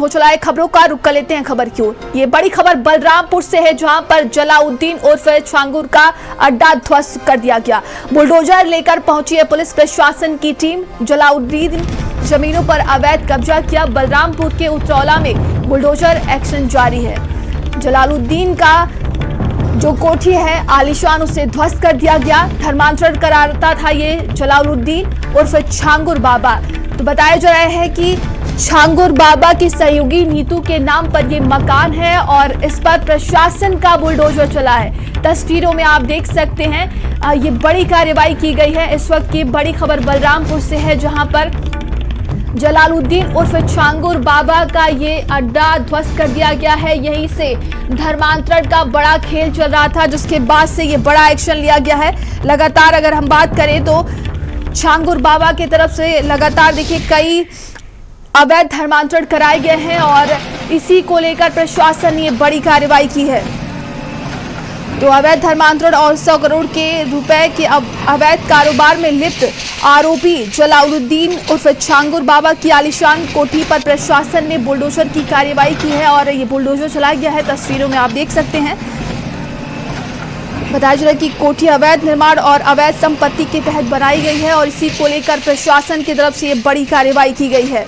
हो चला है खबरों का। रुक कर लेते हैं खबर की ओर। ये बड़ी खबर बलरामपुर से है, जहां पर जलालुद्दीन उर्फ छांगुर का अड्डा ध्वस्त कर दिया गया। बुलडोजर लेकर पहुंची है पुलिस प्रशासन की टीम। जलालुद्दीन जमीनों पर अवैध कब्जा किया। बलरामपुर के उतरौला में बुलडोजर एक्शन जारी है। जलालुद्दीन का जो कोठी है आलीशान, उसे ध्वस्त कर दिया गया। धर्मांतरण कराता था ये जलालुद्दीन उर्फ छांगुर बाबा। तो बताया जा रहा है कि छांगुर बाबा की सहयोगी नीतू के नाम पर ये मकान है और इस पर प्रशासन का बुलडोजर चला है। तस्वीरों में आप देख सकते हैं ये बड़ी कार्रवाई की गई है। इस वक्त की बड़ी खबर बलरामपुर से है, जहां पर जलालुद्दीन उर्फ छांगुर बाबा का ये अड्डा ध्वस्त कर दिया गया है। यहीं से धर्मांतरण का बड़ा खेल चल रहा था, जिसके बाद से ये बड़ा एक्शन लिया गया है। लगातार अगर हम बात करें तो छांगुर बाबा की तरफ से लगातार देखिए कई अवैध धर्मांतरण कराए गए हैं और इसी को लेकर प्रशासन ने ये बड़ी कार्रवाई की है। तो अवैध धर्मांतरण और 100 करोड़ के रुपए के अवैध कारोबार में लिप्त आरोपी जलालुद्दीन उर्फ छांगुर बाबा की आलीशान कोठी पर प्रशासन ने बुलडोजर की कार्रवाई की है और ये बुलडोजर चलाया गया है। तस्वीरों में आप देख सकते हैं। बताया जा रहा है कि कोठी अवैध निर्माण और अवैध संपत्ति के तहत बनाई गई है और इसी को लेकर प्रशासन की तरफ से ये बड़ी कार्रवाई की गई है।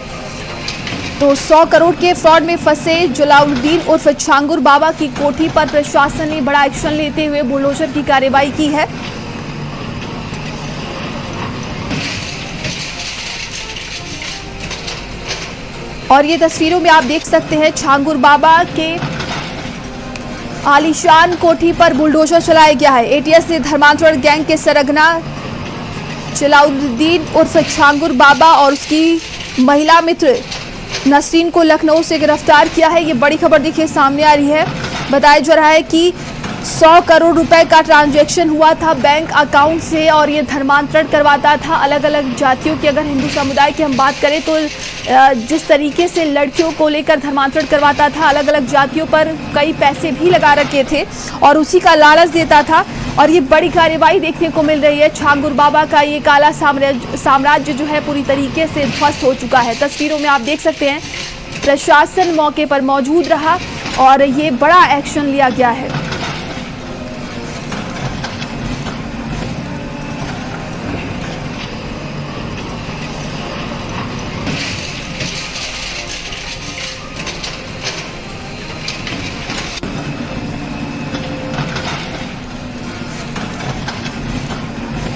तो 100 करोड़ के फ्रॉड में फंसे जलालुद्दीन उर्फ छांगुर बाबा की कोठी पर प्रशासन ने बड़ा एक्शन लेते हुए बुलडोजर की कार्रवाई की है। और ये तस्वीरों में आप देख सकते हैं छांगुर बाबा के आलीशान कोठी पर बुलडोजर चलाया गया है। एटीएस ने धर्मांतरण गैंग के सरगना जलालुद्दीन उर्फ छांगुर बाबा और उसकी महिला मित्र नसरीन को लखनऊ से गिरफ्तार किया है। ये बड़ी खबर देखिए सामने आ रही है। बताया जा रहा है कि 100 करोड़ रुपए का ट्रांजैक्शन हुआ था बैंक अकाउंट से और ये धर्मांतरण करवाता था अलग अलग जातियों की। अगर हिंदू समुदाय की हम बात करें तो जिस तरीके से लड़कियों को लेकर धर्मांतरण करवाता था, अलग अलग जातियों पर कई पैसे भी लगा रखे थे और उसी का लालच देता था। और ये बड़ी कार्रवाई देखने को मिल रही है। छांगुर बाबा का ये काला साम्राज्य जो है पूरी तरीके से ध्वस्त हो चुका है। तस्वीरों में आप देख सकते हैं प्रशासन मौके पर मौजूद रहा और ये बड़ा एक्शन लिया गया है।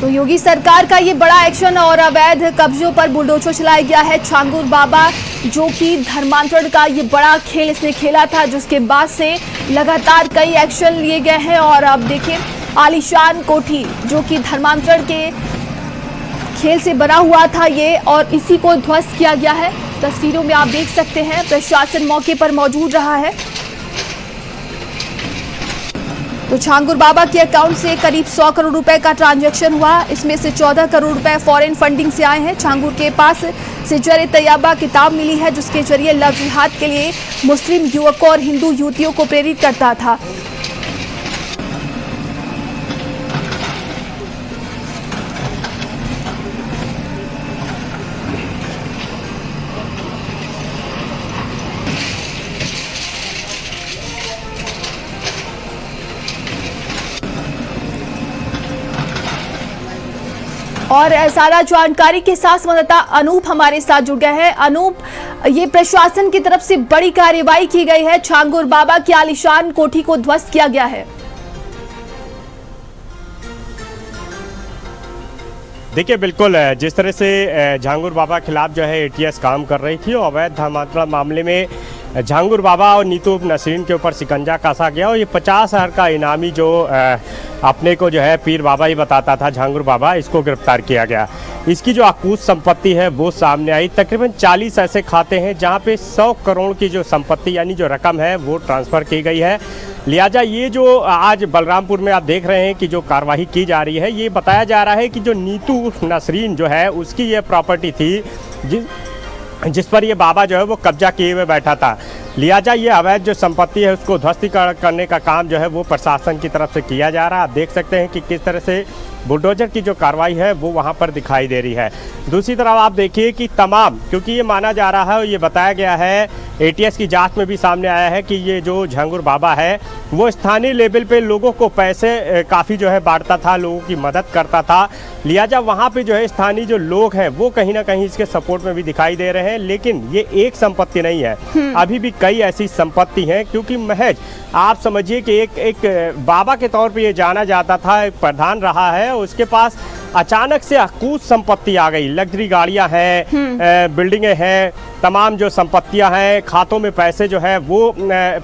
तो योगी सरकार का ये बड़ा एक्शन और अवैध कब्जों पर बुलडोजर चलाया गया है। छांगुर बाबा जो कि धर्मांतरण का ये बड़ा खेल इसने खेला था, जिसके बाद से लगातार कई एक्शन लिए गए हैं। और अब देखिए आलीशान कोठी जो कि धर्मांतरण के खेल से बना हुआ था ये, और इसी को ध्वस्त किया गया है। तस्वीरों में आप देख सकते हैं प्रशासन मौके पर मौजूद रहा है। तो छांगुर बाबा के अकाउंट से करीब 100 करोड़ रुपए का ट्रांजैक्शन हुआ। इसमें से 14 करोड़ रुपए फॉरेन फंडिंग से आए हैं। छांगुर के पास से जर तैयबा किताब मिली है, जिसके जरिए लव जिहाद के लिए मुस्लिम युवकों और हिंदू युवतियों को प्रेरित करता था। और सारा जानकारी के साथ संवाददाता अनूप हमारे साथ जुड़ गए हैं। अनूप, ये प्रशासन की तरफ से बड़ी कार्रवाई की गई है। छांगुर बाबा की आलीशान कोठी को ध्वस्त किया गया है। देखिए, बिल्कुल जिस तरह से छांगुर बाबा खिलाफ जो है एटीएस काम कर रही थी, अवैध धर्मांतरण मामले में छांगुर बाबा और नीतू नसरीन के ऊपर शिकंजा कसा गया और ये 50,000 का इनामी जो अपने को जो है पीर बाबा ही बताता था छांगुर बाबा, इसको गिरफ्तार किया गया। इसकी जो अकूत संपत्ति है वो सामने आई। तकरीबन 40 ऐसे खाते हैं जहां पे 100 करोड़ की जो संपत्ति यानी जो रकम है वो ट्रांसफ़र की गई है। लिहाजा ये जो आज बलरामपुर में आप देख रहे हैं कि जो कार्रवाई की जा रही है, ये बताया जा रहा है कि जो नीतू नसरीन जो है उसकी ये प्रॉपर्टी थी जिस पर ये बाबा जो है वो कब्जा किए हुए बैठा था। लिहाजा ये अवैध जो संपत्ति है उसको ध्वस्तीकरण करने का काम जो है वो प्रशासन की तरफ से किया जा रहा है। आप देख सकते हैं कि किस तरह से बुलडोजर की जो कार्रवाई है वो वहाँ पर दिखाई दे रही है। दूसरी तरफ आप देखिए कि तमाम, क्योंकि ये माना जा रहा है और ये बताया गया है एटीएस की जांच में भी सामने आया है कि ये जो झांगुर बाबा है वो स्थानीय लेवल पे लोगों को पैसे काफ़ी जो है बांटता था, लोगों की मदद करता था। लिहाजा वहाँ पे जो है स्थानीय जो लोग हैं वो कहीं ना कहीं इसके सपोर्ट में भी दिखाई दे रहे हैं। लेकिन ये एक संपत्ति नहीं है, अभी भी कई ऐसी संपत्ति हैं, क्योंकि महज आप समझिए कि एक बाबा के तौर पे ये जाना जाता था, एक प्रधान रहा है, उसके पास अचानक से कुछ संपत्ति आ गई। लग्जरी गाड़ियां हैं, बिल्डिंगें हैं, तमाम जो संपत्तियां हैं, खातों में पैसे जो है वो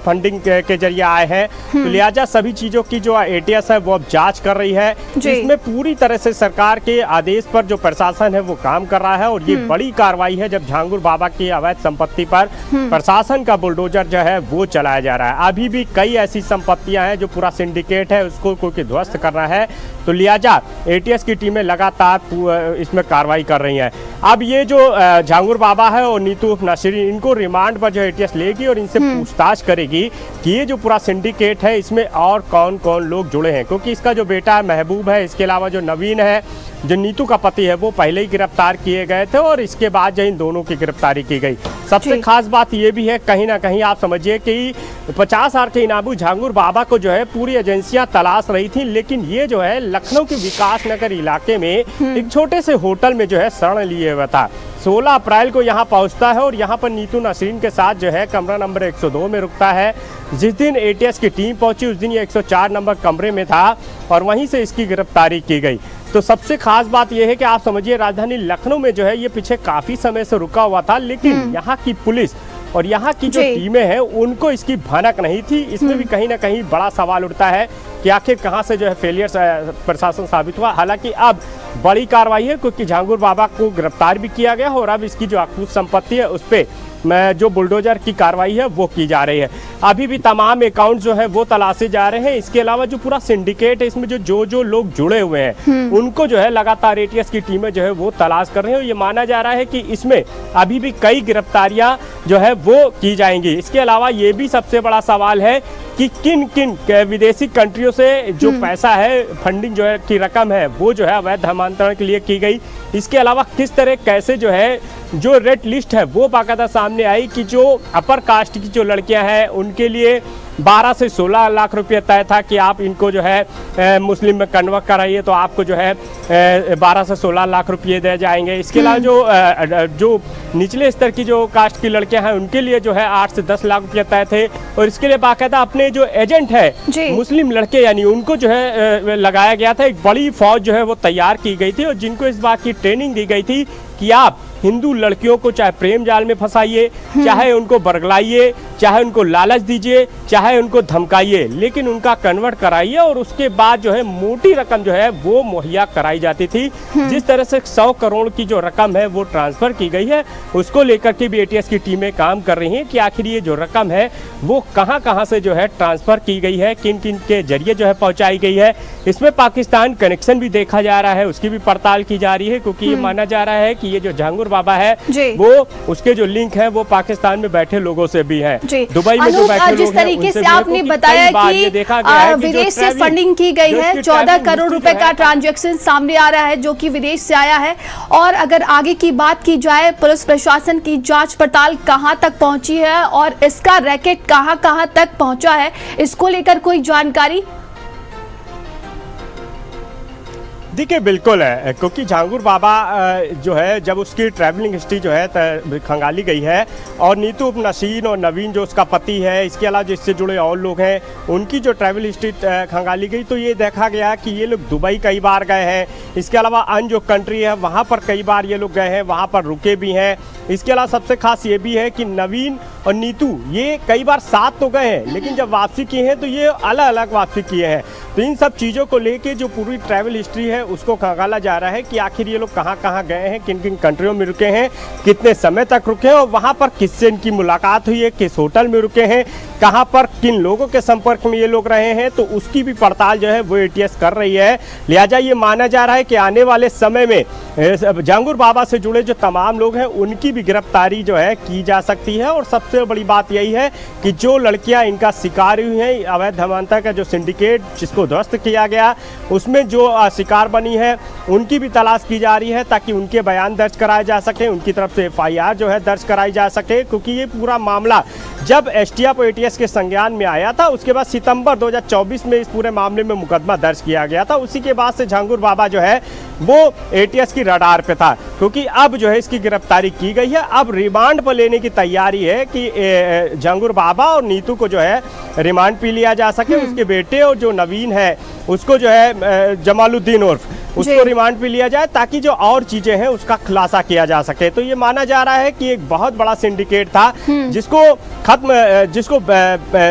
फंडिंग के जरिए आए हैं। तो लिहाजा सभी चीज़ों की जो एटीएस है वो अब जांच कर रही है। इसमें पूरी तरह से सरकार के आदेश पर जो प्रशासन है वो काम कर रहा है और ये बड़ी कार्रवाई है जब झांगुर बाबा की अवैध संपत्ति पर प्रशासन का बुलडोजर जो है वो चलाया जा रहा है। अभी भी कई ऐसी संपत्तियां हैं जो पूरा सिंडिकेट है उसको कोई ध्वस्त करना है, तो लिहाजा एटीएस की टीमें लगातार इसमें कार्रवाई कर रही हैं। अब ये जो झांगुर बाबा है और नीतू नसीरीन, इनको रिमांड पर जो एटीएस लेगी और इनसे पूछताछ करेगी कि ये जो पूरा सिंडिकेट है इसमें और कौन कौन लोग जुड़े हैं, क्योंकि इसका जो बेटा महबूब है, इसके अलावा जो नवीन है, जो नीतू का पति है, वो पहले ही गिरफ्तार किए गए थे और इसके बाद जो इन दोनों की गिरफ्तारी की गई। सबसे खास बात ये भी है, कहीं ना कहीं आप समझिए कि 50,000 के इनामी झांगुर बाबा को जो है पूरी एजेंसियां तलाश रही थी, लेकिन ये जो है लखनऊ के विकास नगर इलाके में एक छोटे से होटल में जो है शरण लिए हुआ था। 16 अप्रैल को यहाँ पहुँचता है और यहाँ पर नीतू नसीरीन के साथ जो है कमरा नंबर 102 में रुकता है। जिस दिन एटीएस की टीम पहुंची उस दिन ये 104 नंबर कमरे में था और वहीं से इसकी गिरफ्तारी की गई। तो सबसे खास बात यह है कि आप समझिए राजधानी लखनऊ में जो है ये पीछे काफ़ी समय से रुका हुआ था, लेकिन यहाँ की पुलिस और यहाँ की जो टीमें हैं उनको इसकी भनक नहीं थी। इसमें भी कहीं ना कहीं बड़ा सवाल उठता है कि आखिर कहाँ से जो है फेलियर प्रशासन साबित हुआ। हालांकि अब बड़ी कार्रवाई है, क्योंकि झांगुर बाबा को गिरफ्तार भी किया गया और अब इसकी जो अकूत संपत्ति है उस पर जो बुलडोजर की कार्रवाई है वो की जा रही है। अभी भी तमाम अकाउंट जो है वो तलाशे जा रहे हैं। इसके अलावा जो पूरा सिंडिकेट है इसमें जो लोग जुड़े हुए हैं उनको जो है लगातार एटीएस की टीमें जो है वो तलाश कर रहे हैं। ये माना जा रहा है कि इसमें अभी भी कई गिरफ्तारियां जो है वो की जाएंगी। इसके अलावा ये भी सबसे बड़ा सवाल है कि किन किन विदेशी कंट्रियों से जो पैसा है, फंडिंग जो है की रकम है वो जो है अवैध धर्मांतरण के लिए की गई। इसके अलावा किस तरह कैसे जो है जो रेड लिस्ट है वो बाकायदा सामने आई कि जो अपर कास्ट की जो लड़कियां हैं उनके लिए 12 से 16 लाख रुपये तय था कि आप इनको जो है मुस्लिम में कन्वर्ट कराइए तो आपको जो है 12 से 16 लाख रुपये दे जाएंगे। इसके अलावा जो निचले स्तर की जो कास्ट की लड़कियां हैं उनके लिए जो है 8 से 10 लाख रुपये तय थे और इसके लिए बाकायदा अपने जो एजेंट है मुस्लिम लड़के यानी उनको जो है लगाया गया था। एक बड़ी फौज जो है वो तैयार की गई थी और जिनको इस बात की ट्रेनिंग दी गई थी कि आप हिंदू लड़कियों को चाहे प्रेम जाल में फंसाइए, चाहे उनको बरगलाइए, चाहे उनको लालच दीजिए, चाहे उनको धमकाइए, लेकिन उनका कन्वर्ट कराइए और उसके बाद जो है मोटी रकम जो है वो मुहैया कराई जाती थी। जिस तरह से 100 करोड़ की जो रकम है वो ट्रांसफर की गई है, उसको लेकर के भी एटीएस की टीमें काम कर रही हैं कि आखिर ये जो रकम है वो कहां कहां से जो है ट्रांसफर की गई है, किन किन के जरिए जो है पहुंचाई गई है। इसमें पाकिस्तान कनेक्शन भी देखा जा रहा है, उसकी भी पड़ताल की जा रही है, क्योंकि ये माना जा रहा है कि ये जो झांगुर बाबा है वो उसके जो लिंक है वो पाकिस्तान में बैठे लोगों से भी है। दुबई में जो बैठे जिस तरीके से आपने बताया कि विदेश से फंडिंग की गई है, 14 करोड़ रुपए का ट्रांजैक्शन सामने आ रहा है जो कि विदेश से आया है। और अगर आगे की बात की जाए, पुलिस प्रशासन की जांच पड़ताल कहां तक पहुंची है और इसका रैकेट कहां तक पहुंचा है, इसको लेकर कोई जानकारी? देखिए बिल्कुल है, क्योंकि झांगुर बाबा जो है जब उसकी ट्रैवलिंग हिस्ट्री जो है खंगाली गई है और नीतू नसीरीन और नवीन जो उसका पति है, इसके अलावा जिससे जुड़े और लोग हैं उनकी जो ट्रैवल हिस्ट्री खंगाली गई, तो ये देखा गया कि ये लोग दुबई कई बार गए हैं। इसके अलावा अन्य जो कंट्री है वहाँ पर कई बार ये लोग गए हैं, वहाँ पर रुके भी हैं। इसके अलावा सबसे खास ये भी है कि नवीन और नीतू ये कई बार साथ तो गए हैं, लेकिन जब वापसी किए हैं तो ये अलग अलग वापसी किए हैं। तो इन सब चीज़ों को लेके जो पूरी ट्रैवल हिस्ट्री है उसको खंगाला जा रहा है कि आखिर ये लोग कहाँ कहाँ गए हैं, किन किन कंट्रियों में रुके हैं, कितने समय तक रुके हैं और वहाँ पर किससे इनकी मुलाकात हुई है, किस होटल में रुके हैं, कहाँ पर किन लोगों के संपर्क में ये लोग रहे हैं, तो उसकी भी पड़ताल जो है वो एटीएस कर रही है। लिहाजा ये माना जा रहा है कि आने वाले समय में झांगुर बाबा से जुड़े जो तमाम लोग हैं उनकी भी गिरफ्तारी जो है की जा सकती है। और सबसे बड़ी बात यही है कि जो लड़कियां इनका शिकार हुई हैं, अवैध धर्मांतरण का जो सिंडिकेट जिसको को ध्वस्त किया गया, उसमें जो शिकार बनी है उनकी भी तलाश की जा रही है ताकि उनके बयान दर्ज कराए जा सके, उनकी तरफ से FIR जो है दर्ज कराई जा सके। क्योंकि ये पूरा मामला जब एसटीएफ और ATS के संज्ञान में आया था, उसके बाद सितंबर 2024 में इस पूरे मामले में मुकदमा दर्ज किया गया था। उसी के बाद से झांगुर बाबा जो है वो ATS की रडार पे था, क्योंकि अब जो है इसकी गिरफ्तारी की गई है। अब रिमांड पर लेने की तैयारी है कि झांगुर बाबा और नीतू को जो है रिमांड पे लिया जा सके। उसके बेटे और जो नवीन है उसको जो है जमालुद्दीन उर्फ उसको रिमांड पे लिया जाए ताकि जो और चीजें हैं उसका खुलासा किया जा सके। तो ये माना जा रहा है कि एक बहुत बड़ा सिंडिकेट था जिसको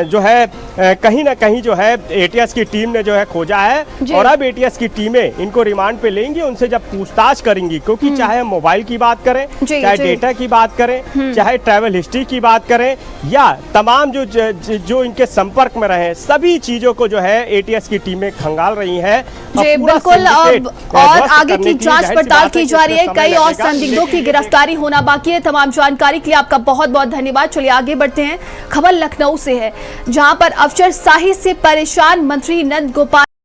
जो है कहीं ना कहीं जो है ATS की टीम ने जो है खोजा है, और अब ATS की टीमें इनको रिमांड पे लेंगी, उनसे जब पूछताछ करेंगी, क्योंकि चाहे मोबाइल की बात करें, चाहे डेटा की बात करें, चाहे ट्रैवल हिस्ट्री की बात करें, या तमाम जो इनके संपर्क में रहे, सभी चीजों को जो है ATS की टीमें खंगाल रही हैं। बिल्कुल, और आगे की जांच पड़ताल की जा रही है। कई और संदिग्धों की गिरफ्तारी होना बाकी है। तमाम जानकारी के लिए आपका बहुत बहुत धन्यवाद। चलिए आगे बढ़ते हैं। खबर लखनऊ से है, जहां पर अफसरशाही से परेशान मंत्री नंद गोपाल